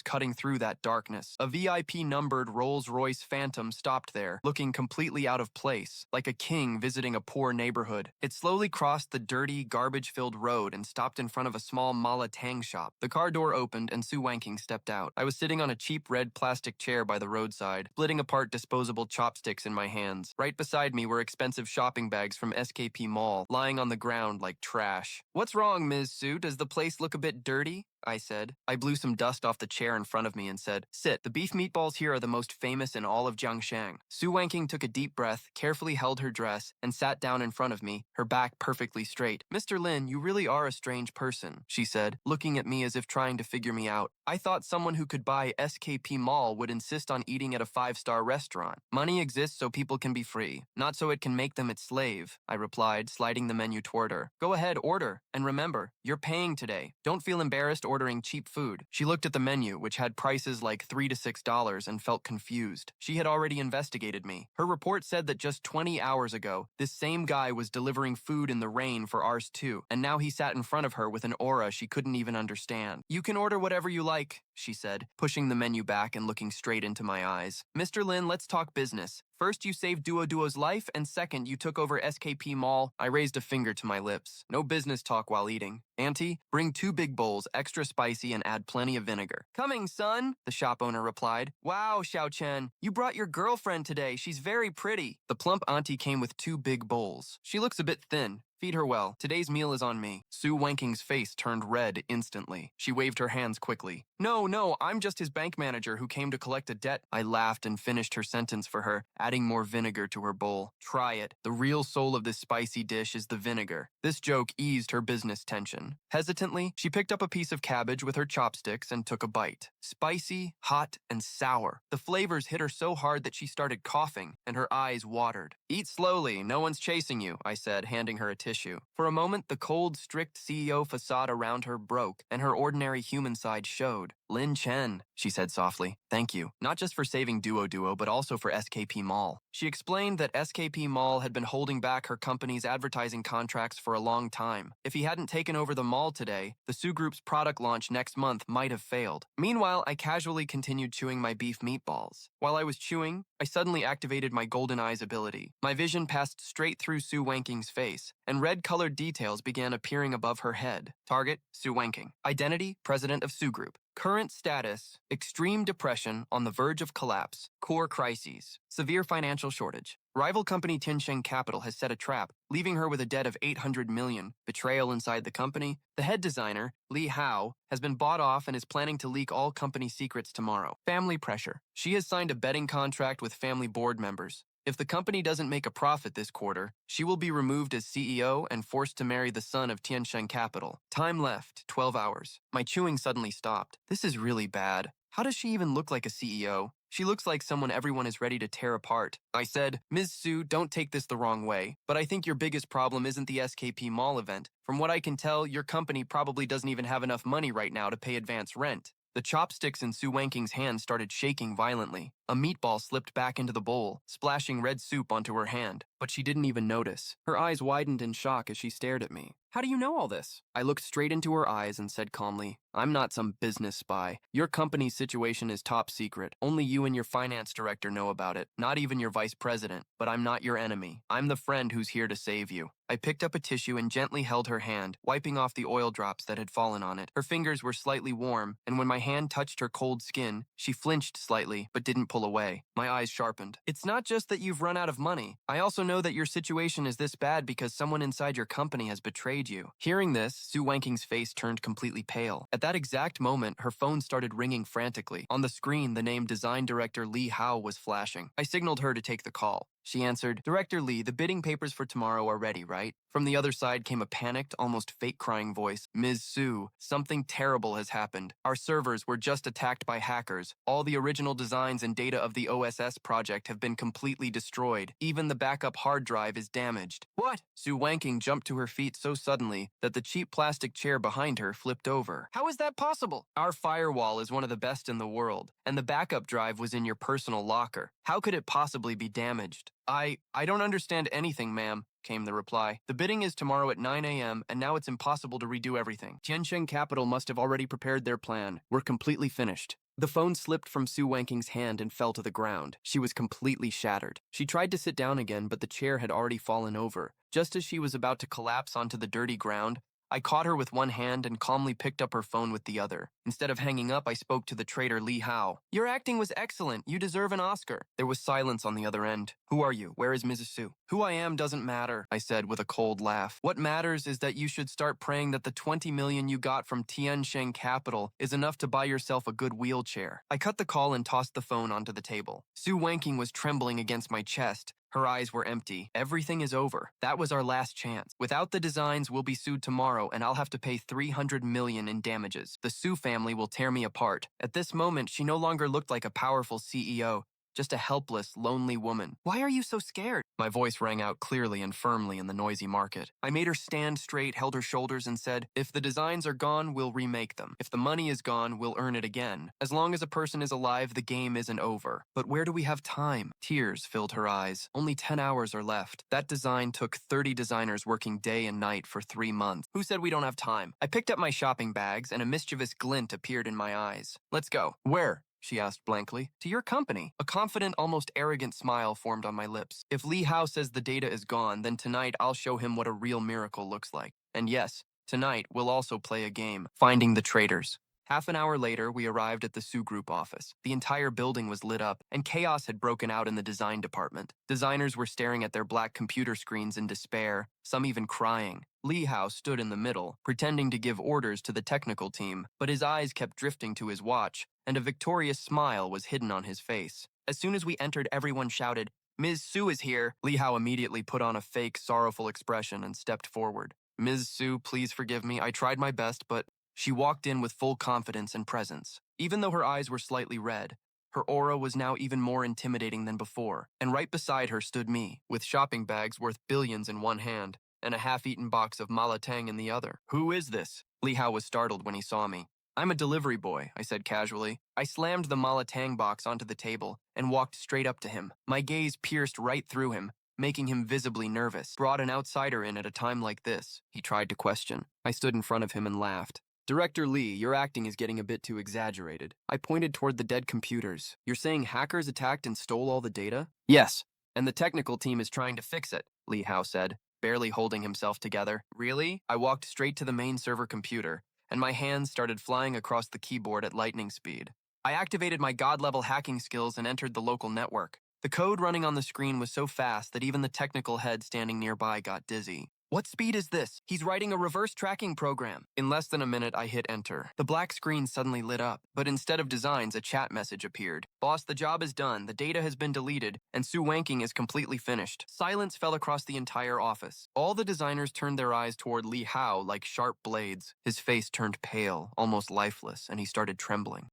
cutting through that darkness. A VIP-numbered Rolls-Royce Phantom stopped there, looking completely out of place, like a king visiting a poor neighborhood. It slowly crossed the dirty, garbage-filled road and stopped in front of a small mala tang shop. The car door opened and Su Wanking stepped out. I was sitting on a cheap red plastic chair by the roadside, splitting apart disposable chopsticks in my hands. Right beside me were expensive shopping bags from SKP Mall, lying on the ground like trash. "What's wrong, Ms. Su? Does the place look a bit dirty?" I said. I blew some dust off the chair in front of me and said, "Sit. The beef meatballs here are the most famous in all of Jiangshang." Su Wanking took a deep breath, carefully held her dress, and sat down in front of me, her back perfectly straight. "Mr. Lin, you really are a strange person," she said, looking at me as if trying to figure me out. "I thought someone who could buy SKP Mall would insist on eating at a 5-star restaurant. Money exists so people can be free, not so it can make them its slave," I replied, sliding the menu toward her. "Go ahead, order. And remember, you're paying today. Don't feel embarrassed ordering cheap food." She looked at the menu, which had prices like $3 to $6, and felt confused. She had already investigated me. Her report said that just 20 hours ago, this same guy was delivering food in the rain for ours too, and now he sat in front of her with an aura she couldn't even understand. "You can order whatever you like," she said, pushing the menu back and looking straight into my eyes. "Mr. Lin, let's talk business. First, you saved Duo's life, and second, you took over SKP Mall." I raised a finger to my lips. No business talk while eating. "Auntie, bring 2 big bowls, extra spicy, and add plenty of vinegar." "Coming, son," the shop owner replied. "Wow, Xiao Chen, you brought your girlfriend today. She's very pretty." The plump auntie came with 2 big bowls. "She looks a bit thin. Feed her well. Today's meal is on me." Su Wanking's face turned red instantly. She waved her hands quickly. No, I'm just his bank manager who came to collect a debt." I laughed and finished her sentence for her, adding more vinegar to her bowl. "Try it. The real soul of this spicy dish is the vinegar." This joke eased her business tension. Hesitantly, she picked up a piece of cabbage with her chopsticks and took a bite. Spicy, hot, and sour. The flavors hit her so hard that she started coughing, and her eyes watered. "Eat slowly, no one's chasing you," I said, handing her a tissue. For a moment, the cold, strict CEO facade around her broke, and her ordinary human side showed. "Lin Chen," she said softly, "thank you. Not just for saving Duo, but also for SKP Mall." She explained that SKP Mall had been holding back her company's advertising contracts for a long time. If he hadn't taken over the mall today, the Su Group's product launch next month might have failed. Meanwhile, I casually continued chewing my beef meatballs. While I was chewing, I suddenly activated my golden eyes ability. My vision passed straight through Su Wanking's face, and red-colored details began appearing above her head. Target, Su Wanking. Identity, President of Su Group. Current status, extreme depression on the verge of collapse, core crises, severe financial shortage. Rival company Tiansheng Capital has set a trap, leaving her with a debt of 800 million. Betrayal inside the company. The head designer, Li Hao, has been bought off and is planning to leak all company secrets tomorrow. Family pressure. She has signed a betting contract with family board members. If the company doesn't make a profit this quarter, she will be removed as CEO and forced to marry the son of Tiansheng Capital. Time left, 12 hours. My chewing suddenly stopped. This is really bad. How does she even look like a CEO? She looks like someone everyone is ready to tear apart. I said, "Ms. Su, don't take this the wrong way, but I think your biggest problem isn't the SKP Mall event. From what I can tell, your company probably doesn't even have enough money right now to pay advance rent." The chopsticks in Su Wanking's hand started shaking violently. A meatball slipped back into the bowl, splashing red soup onto her hand, but she didn't even notice. Her eyes widened in shock as she stared at me. "How do you know all this?" I looked straight into her eyes and said calmly, "I'm not some business spy. Your company's situation is top secret. Only you and your finance director know about it, not even your vice president. But I'm not your enemy. I'm the friend who's here to save you." I picked up a tissue and gently held her hand, wiping off the oil drops that had fallen on it. Her fingers were slightly warm, and when my hand touched her cold skin, she flinched slightly, but didn't pull away. My eyes sharpened. "It's not just that you've run out of money. I also know that your situation is this bad because someone inside your company has betrayed you." Hearing this, Su Wanking's face turned completely pale. At that exact moment, her phone started ringing frantically. On the screen, the name Design Director Li Hao was flashing. I signaled her to take the call. She answered, "Director Li, the bidding papers for tomorrow are ready, right?" From the other side came a panicked, almost fake-crying voice. "Ms. Su, something terrible has happened. Our servers were just attacked by hackers. All the original designs and data of the OSS project have been completely destroyed. Even the backup hard drive is damaged." "What?" Su Wanking jumped to her feet so suddenly that the cheap plastic chair behind her flipped over. "How is that possible?" "Our firewall is one of the best in the world, and the backup drive was in your personal locker. How could it possibly be damaged?" I don't understand anything, ma'am," came the reply. "The bidding is tomorrow at 9 a.m., and now it's impossible to redo everything. Tiansheng Capital must have already prepared their plan. We're completely finished." The phone slipped from Su Wanking's hand and fell to the ground. She was completely shattered. She tried to sit down again, but the chair had already fallen over. Just as she was about to collapse onto the dirty ground, I caught her with one hand and calmly picked up her phone with the other. Instead of hanging up, I spoke to the traitor Li Hao. Your acting was excellent. You deserve an Oscar. There was silence on the other end. Who are you? Where is Mrs. Su? Who I am doesn't matter, I said with a cold laugh. What matters is that you should start praying that the 20 million you got from Tiansheng Capital is enough to buy yourself a good wheelchair. I cut the call and tossed the phone onto the table. Su Wanking was trembling against my chest. Her eyes were empty. Everything is over. That was our last chance. Without the designs, we'll be sued tomorrow, and I'll have to pay 300 million in damages. The Su family will tear me apart. At this moment, she no longer looked like a powerful CEO, just a helpless, lonely woman. Why are you so scared? My voice rang out clearly and firmly in the noisy market. I made her stand straight, held her shoulders, and said, if the designs are gone, we'll remake them. If the money is gone, we'll earn it again. As long as a person is alive, the game isn't over. But where do we have time? Tears filled her eyes. Only 10 hours are left. That design took 30 designers working day and night for 3 months. Who said we don't have time? I picked up my shopping bags, and a mischievous glint appeared in my eyes. Let's go. Where? She asked blankly. To your company. A confident, almost arrogant smile formed on my lips. If Li Hao says the data is gone, then tonight I'll show him what a real miracle looks like. And yes, tonight we'll also play a game, finding the traitors. Half an hour later, we arrived at the Su Group office. The entire building was lit up, and chaos had broken out in the design department. Designers were staring at their black computer screens in despair, some even crying. Li Hao stood in the middle, pretending to give orders to the technical team, but his eyes kept drifting to his watch, and a victorious smile was hidden on his face. As soon as we entered, everyone shouted, Ms. Su is here. Li Hao immediately put on a fake, sorrowful expression and stepped forward. Ms. Su, please forgive me. I tried my best, but... She walked in with full confidence and presence. Even though her eyes were slightly red, her aura was now even more intimidating than before, and right beside her stood me, with shopping bags worth billions in one hand, and a half-eaten box of malatang in the other. Who is this? Li Hao was startled when he saw me. I'm a delivery boy, I said casually. I slammed the malatang box onto the table and walked straight up to him. My gaze pierced right through him, making him visibly nervous. Brought an outsider in at a time like this, he tried to question. I stood in front of him and laughed. Director Lee, your acting is getting a bit too exaggerated. I pointed toward the dead computers. You're saying hackers attacked and stole all the data? Yes, and the technical team is trying to fix it, Li Hao said, barely holding himself together. Really? I walked straight to the main server computer, and my hands started flying across the keyboard at lightning speed. I activated my god-level hacking skills and entered the local network. The code running on the screen was so fast that even the technical head standing nearby got dizzy. What speed is this? He's writing a reverse tracking program. In less than a minute, I hit enter. The black screen suddenly lit up, but instead of designs, a chat message appeared. Boss, the job is done, the data has been deleted, and Su Wanking is completely finished. Silence fell across the entire office. All the designers turned their eyes toward Li Hao like sharp blades. His face turned pale, almost lifeless, and he started trembling.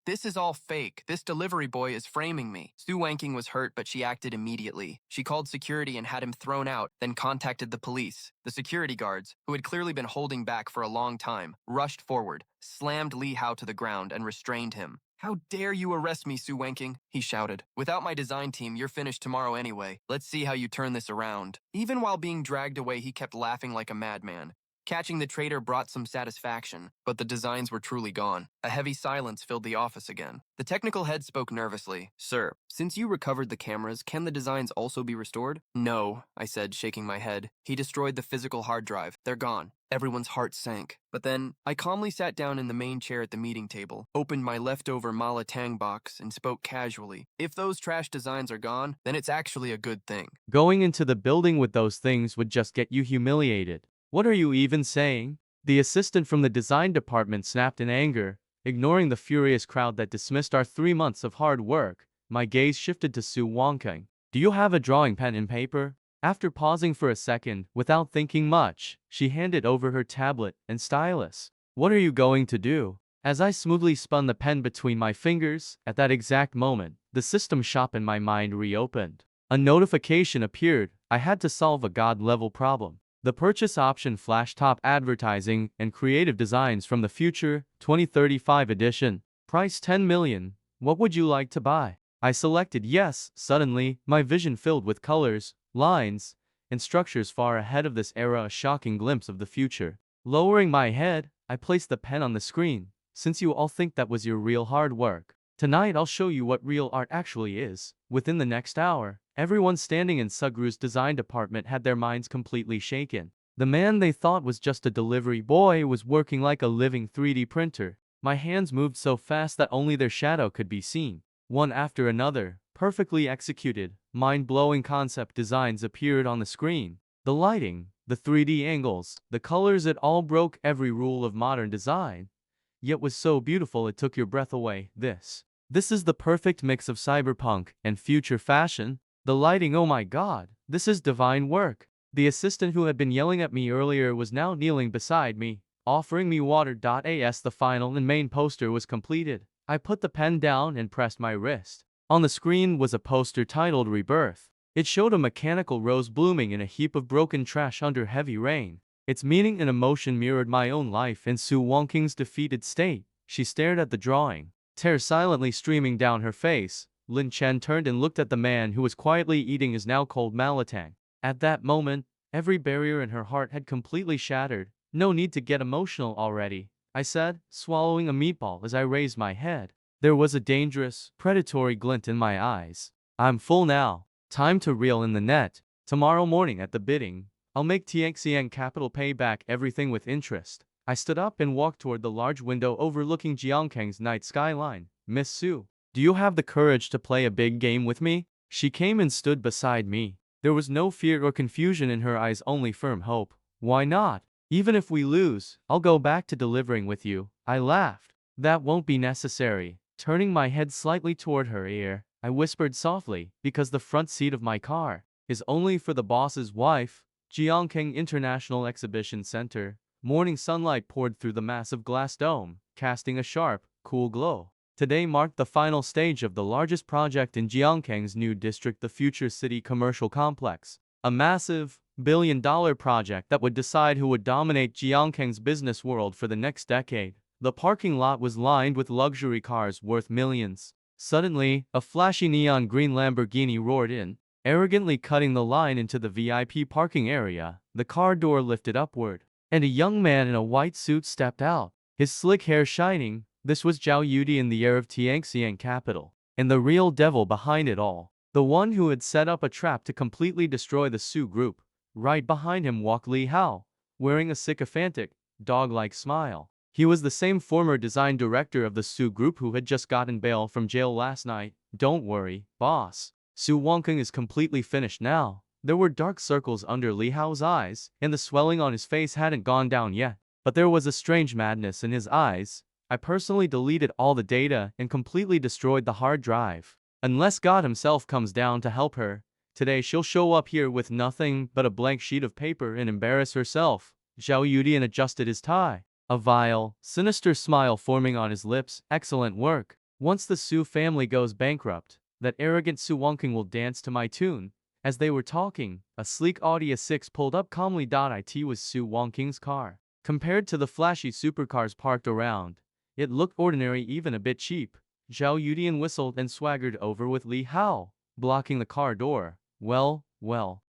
This is all fake. This delivery boy is framing me. Su Wanking was hurt, but she acted immediately. She called security and had him thrown out, then contacted the police. The security guards, who had clearly been holding back for a long time, rushed forward, slammed Li Hao to the ground, and restrained him. How dare you arrest me, Su Wanking? He shouted. Without my design team, you're finished tomorrow anyway. Let's see how you turn this around. Even while being dragged away, he kept laughing like a madman. Catching the traitor brought some satisfaction, but the designs were truly gone. A heavy silence filled the office again. The technical head spoke nervously. Sir, since you recovered the cameras, can the designs also be restored? No, I said, shaking my head. He destroyed the physical hard drive. They're gone. Everyone's heart sank. But then, I calmly sat down in the main chair at the meeting table, opened my leftover malatang box, and spoke casually. If those trash designs are gone, then it's actually a good thing. Going into the building with those things would just get you humiliated. What are you even saying? The assistant from the design department snapped in anger, ignoring the furious crowd that dismissed our 3 months of hard work. My gaze shifted to Su Wanking. Do you have a drawing pen and paper? After pausing for a second, without thinking much, she handed over her tablet and stylus. What are you going to do? As I smoothly spun the pen between my fingers, at that exact moment, the system shop in my mind reopened. A notification appeared. I had to solve a god-level problem. The purchase option flashed top advertising and creative designs from the future 2035 edition. Price 10 million. What would you like to buy? I selected yes. Suddenly, my vision filled with colors, lines, and structures far ahead of this era, a shocking glimpse of the future. Lowering my head, I placed the pen on the screen, since you all think that was your real hard work. Tonight I'll show you what real art actually is. Within the next hour, everyone standing in Sugru's design department had their minds completely shaken. The man they thought was just a delivery boy was working like a living 3D printer. My hands moved so fast that only their shadow could be seen. One after another, perfectly executed, mind-blowing concept designs appeared on the screen. The lighting, the 3D angles, the colors, it all broke every rule of modern design. Yet was so beautiful it took your breath away. This is the perfect mix of cyberpunk and future fashion. The lighting, oh my god, this is divine work. The assistant who had been yelling at me earlier was now kneeling beside me, offering me water. As the final and main poster was completed, I put the pen down and pressed my wrist. On the screen was a poster titled Rebirth. It showed a mechanical rose blooming in a heap of broken trash under heavy rain. Its meaning and emotion mirrored my own life in Su Wanking's defeated state. She stared at the drawing, tears silently streaming down her face. Lin Chen turned and looked at the man who was quietly eating his now cold malatang. At that moment, every barrier in her heart had completely shattered. No need to get emotional already, I said, swallowing a meatball as I raised my head. There was a dangerous, predatory glint in my eyes. I'm full now. Time to reel in the net. Tomorrow morning at the bidding, I'll make TXCN Capital pay back everything with interest. I stood up and walked toward the large window overlooking Jiangkang's night skyline. Miss Su, do you have the courage to play a big game with me? She came and stood beside me. There was no fear or confusion in her eyes, only firm hope. Why not? Even if we lose, I'll go back to delivering with you. I laughed. That won't be necessary. Turning my head slightly toward her ear, I whispered softly, because the front seat of my car is only for the boss's wife. Jiangkang International Exhibition Center. Morning sunlight poured through the massive glass dome, casting a sharp, cool glow. Today marked the final stage of the largest project in Jiangkang's new district, the Future City Commercial Complex. A massive, billion-dollar project that would decide who would dominate Jiangkang's business world for the next decade. The parking lot was lined with luxury cars worth millions. Suddenly, a flashy neon green Lamborghini roared in, arrogantly cutting the line into the VIP parking area. The car door lifted upward, and a young man in a white suit stepped out, his slick hair shining. This was Zhao Yudian, the heir of Tianxian capital, and the real devil behind it all. The one who had set up a trap to completely destroy the Su group. Right behind him walked Li Hao, wearing a sycophantic, dog-like smile. He was the same former design director of the Su group who had just gotten bail from jail last night. Don't worry, boss. Su Wanking is completely finished now. There were dark circles under Li Hao's eyes, and the swelling on his face hadn't gone down yet. But there was a strange madness in his eyes. I personally deleted all the data and completely destroyed the hard drive. Unless God himself comes down to help her, today she'll show up here with nothing but a blank sheet of paper and embarrass herself. Zhao Yudian adjusted his tie, a vile, sinister smile forming on his lips. Excellent work. Once the Su family goes bankrupt, that arrogant Su Wanking will dance to my tune. As they were talking, a sleek Audi A6 pulled up calmly. It was Su Wanking's car. Compared to the flashy supercars parked around, it looked ordinary, even a bit cheap. Zhao Yudian whistled and swaggered over with Li Hao, blocking the car door. Well,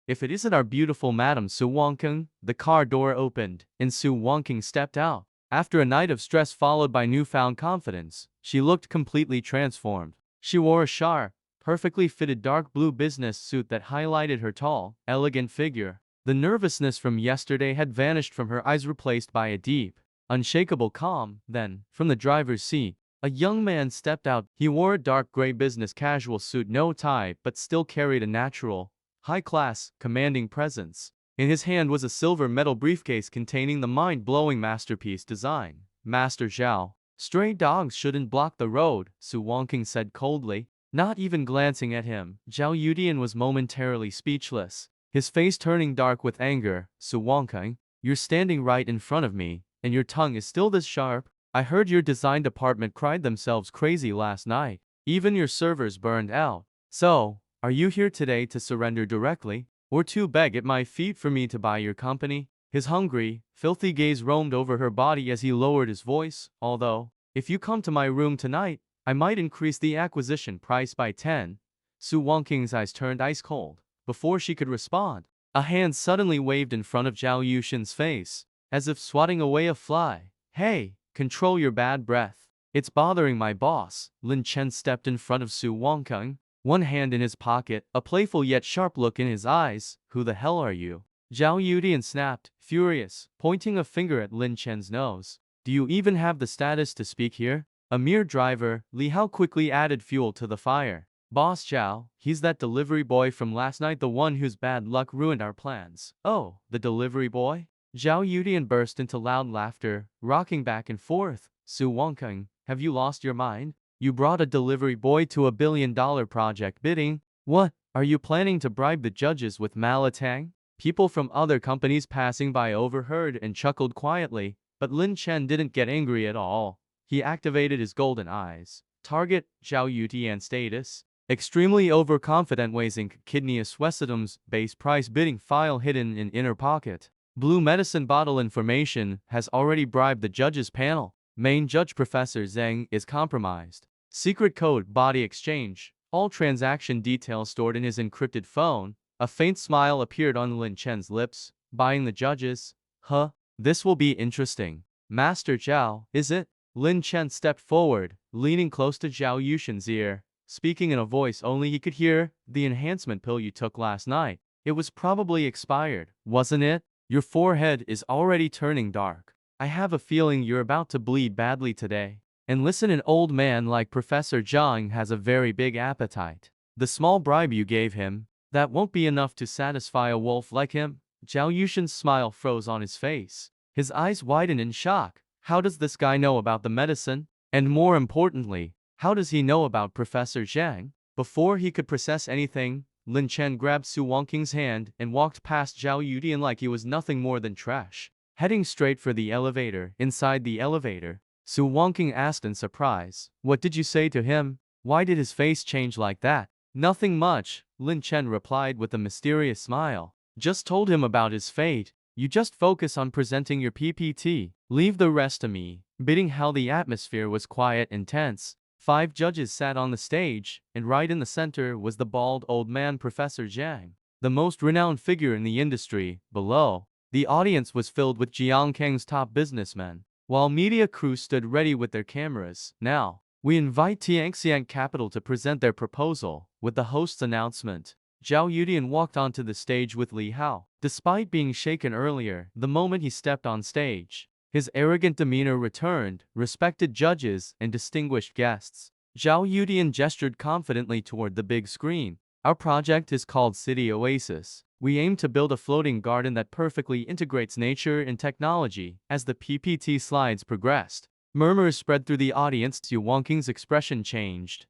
if it isn't our beautiful Madame Su Wanking. The car door opened, and Su Wanking stepped out. After a night of stress followed by newfound confidence, she looked completely transformed. She wore a sharp, perfectly fitted dark blue business suit that highlighted her tall, elegant figure. The nervousness from yesterday had vanished from her eyes, replaced by a deep, unshakable calm. Then, from the driver's seat, a young man stepped out. He wore a dark gray business casual suit, no tie, but still carried a natural, high-class, commanding presence. In his hand was a silver metal briefcase containing the mind-blowing masterpiece design. Master Zhao. Stray dogs shouldn't block the road, Su Wanking said coldly. Not even glancing at him, Zhao Yudian was momentarily speechless, his face turning dark with anger. Su Wanking, you're standing right in front of me, and your tongue is still this sharp? I heard your design department cried themselves crazy last night. Even your servers burned out. So, are you here today to surrender directly, or to beg at my feet for me to buy your company? His hungry, filthy gaze roamed over her body as he lowered his voice. Although, if you come to my room tonight, I might increase the acquisition price by 10. Su Wanking's eyes turned ice cold. Before she could respond, a hand suddenly waved in front of Zhao Yushin's face, as if swatting away a fly. Hey, Control your bad breath. It's bothering my boss. Lin Chen stepped in front of Su Wanking, one hand in his pocket, a playful yet sharp look in his eyes. Who the hell are you? Zhao Yudian snapped, furious, pointing a finger at Lin Chen's nose. Do you even have the status to speak here? A mere driver, Li Hao quickly added fuel to the fire. Boss Zhao, he's that delivery boy from last night, the one whose bad luck ruined our plans. Oh, the delivery boy? Zhao Yudian burst into loud laughter, rocking back and forth. Su Wanking, have you lost your mind? You brought a delivery boy to a billion-dollar project bidding? What? Are you planning to bribe the judges with malatang? People from other companies passing by overheard and chuckled quietly, but Lin Chen didn't get angry at all. He activated his golden eyes. Target, Zhao Yutian status. Extremely overconfident Weising kidney Swesitum's base price bidding file hidden in inner pocket. Blue medicine bottle information has already bribed the judges panel. Main judge Professor Zheng is compromised. Secret code body exchange. All transaction details stored in his encrypted phone. A faint smile appeared on Lin Chen's lips. Buying the judges? Huh? This will be interesting. Master Zhao, is it? Lin Chen stepped forward, leaning close to Zhao Yushin's ear. Speaking in a voice only he could hear, the enhancement pill you took last night. It was probably expired, wasn't it? Your forehead is already turning dark. I have a feeling you're about to bleed badly today. And listen, an old man like Professor Zhang has a very big appetite. The small bribe you gave him, that won't be enough to satisfy a wolf like him. Zhao Yushin's smile froze on his face. His eyes widened in shock. How does this guy know about the medicine? And more importantly, how does he know about Professor Zhang? Before he could process anything, Lin Chen grabbed Su Wanking's hand and walked past Zhao Yudian like he was nothing more than trash. Heading straight for the elevator. Inside the elevator, Su Wanking asked in surprise, "What did you say to him? Why did his face change like that?" "Nothing much," Lin Chen replied with a mysterious smile. "Just told him about his fate. You just focus on presenting your PPT. Leave the rest to me." Bidding how the atmosphere was quiet and tense. 5 judges sat on the stage, and right in the center was the bald old man Professor Zhang, the most renowned figure in the industry. Below, the audience was filled with Jiangkang's top businessmen, while media crews stood ready with their cameras. Now, we invite Tianxiang Capital to present their proposal. With the host's announcement, Zhao Yudian walked onto the stage with Li Hao. Despite being shaken earlier, the moment he stepped on stage, his arrogant demeanor returned. Respected judges and distinguished guests, Zhao Yudian gestured confidently toward the big screen. Our project is called City Oasis. We aim to build a floating garden that perfectly integrates nature and technology. As the PPT slides progressed, murmurs spread through the audience. Su Wanking's expression changed.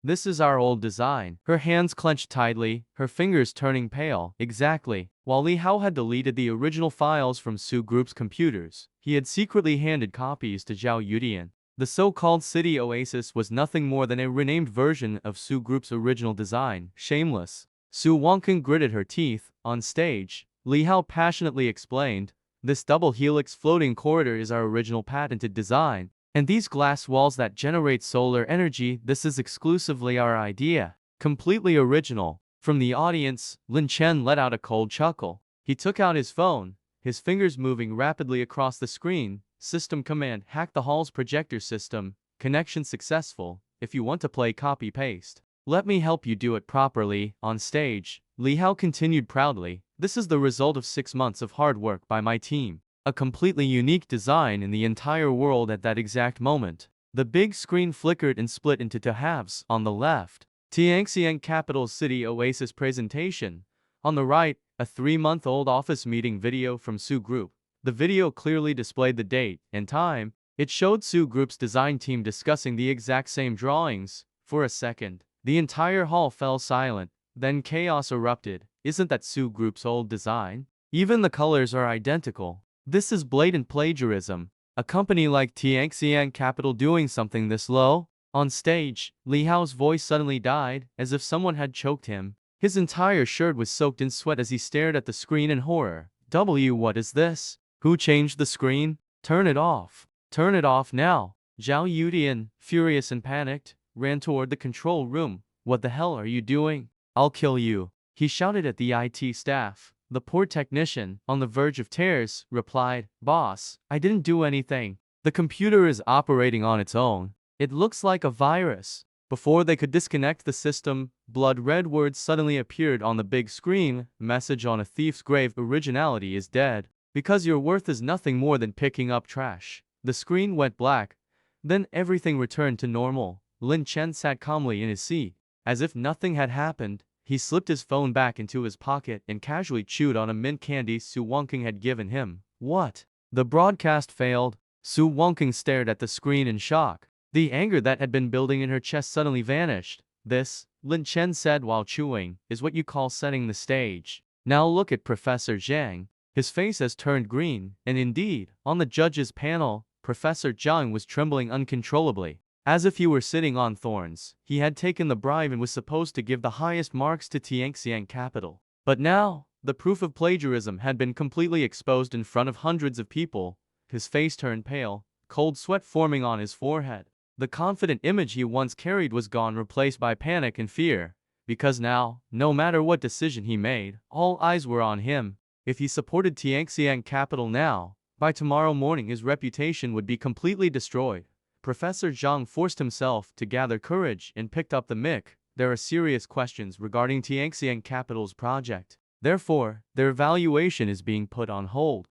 This is our old design. Her hands clenched tightly, her fingers turning pale. Exactly. While Li Hao had deleted the original files from Su Group's computers, he had secretly handed copies to Zhao Yudian. The so-called City Oasis was nothing more than a renamed version of Su Group's original design. Shameless. Su Wanking gritted her teeth. On stage, Li Hao passionately explained, "This double helix floating corridor is our original patented design. And these glass walls that generate solar energy, this is exclusively our idea. Completely original." From the audience, Lin Chen let out a cold chuckle. He took out his phone, his fingers moving rapidly across the screen. System command: hack the hall's projector system. Connection successful. If you want to play copy-paste, let me help you do it properly. On stage, Li Hao continued proudly, "This is the result of 6 months of hard work by my team. A completely unique design in the entire world." At that exact moment, the big screen flickered and split into 2 halves. On the left, Tianxiang Capital City Oasis presentation. On the right, a 3-month-old office meeting video from Su Group. The video clearly displayed the date and time. It showed Su Group's design team discussing the exact same drawings. For a second, the entire hall fell silent. Then chaos erupted. Isn't that Su Group's old design? Even the colors are identical. This is blatant plagiarism. A company like Tianxiang Capital doing something this low? On stage, Li Hao's voice suddenly died, as if someone had choked him. His entire shirt was soaked in sweat as he stared at the screen in horror. What is this? Who changed the screen? Turn it off. Turn it off now. Zhao Yudian, furious and panicked, ran toward the control room. "What the hell are you doing? I'll kill you," he shouted at the IT staff. The poor technician, on the verge of tears, replied, "Boss, I didn't do anything. The computer is operating on its own. It looks like a virus. Before they could disconnect the system, blood-red words suddenly appeared on the big screen. Message on a thief's grave: originality is dead. Because your worth is nothing more than picking up trash. The screen went black. Then everything returned to normal. Lin Chen sat calmly in his seat. As if nothing had happened, he slipped his phone back into his pocket and casually chewed on a mint candy Su Wanking had given him. What? The broadcast failed. Su Wanking stared at the screen in shock. The anger that had been building in her chest suddenly vanished. This, Lin Chen said while chewing, is what you call setting the stage. Now look at Professor Zhang. His face has turned green, and indeed, on the judges' panel, Professor Zhang was trembling uncontrollably. As if he were sitting on thorns, he had taken the bribe and was supposed to give the highest marks to Tianxiang Capital. But now, the proof of plagiarism had been completely exposed in front of hundreds of people. His face turned pale, cold sweat forming on his forehead. The confident image he once carried was gone, replaced by panic and fear. Because now, no matter what decision he made, all eyes were on him. If he supported Tianxiang Capital now, by tomorrow morning his reputation would be completely destroyed. Professor Zhang forced himself to gather courage and picked up the mic. There are serious questions regarding Tianxiang Capital's project. Therefore, their evaluation is being put on hold.